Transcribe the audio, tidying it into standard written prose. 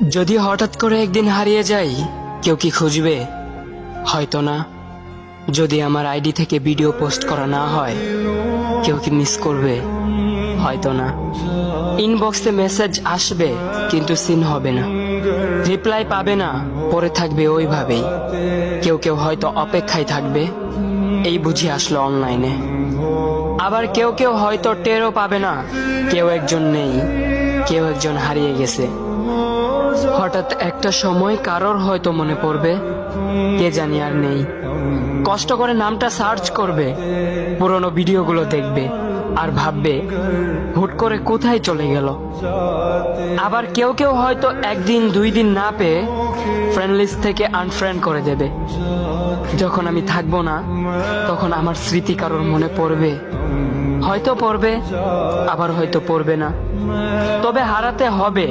যদি হঠাৎ করে একদিন হারিয়ে যাই, কেউ কি খুঁজবে? হয়তো না। যদি আমার আইডি থেকে ভিডিও পোস্ট করা না হয়, কেউ কি মিস করবে? হয়তো না। ইনবক্সে মেসেজ আসবে কিন্তু সিন হবে না, রিপ্লাই পাবে না, পরে থাকবে ওইভাবেই। কেউ কেউ হয়তো অপেক্ষায় থাকবে, এই বুঝি আসলো অনলাইনে। আবার কেউ কেউ হয়তো টেরও পাবে না, কেউ একজন নেই, কেউ একজন হারিয়ে গেছে। হঠাৎ একটা সময় কারোর হয়তো মনে পড়বে, কে জানি আর নেই। কষ্ট করে নামটা সার্চ করবে, পুরনো ভিডিওগুলো দেখবে আর ভাববে হুট করে কোথায় চলে গেল। আবার কেউ কেউ হয়তো একদিন দুই দিন না পেয়ে ফ্রেন্ড লিস্ট থেকে আনফ্রেন্ড করে দেবে। যখন আমি থাকবো না, তখন আমার স্মৃতি কারোর মনে পড়বে, হয়তো পড়বে, আবার হয়তো পড়বে না, তবে হারাতে হবে।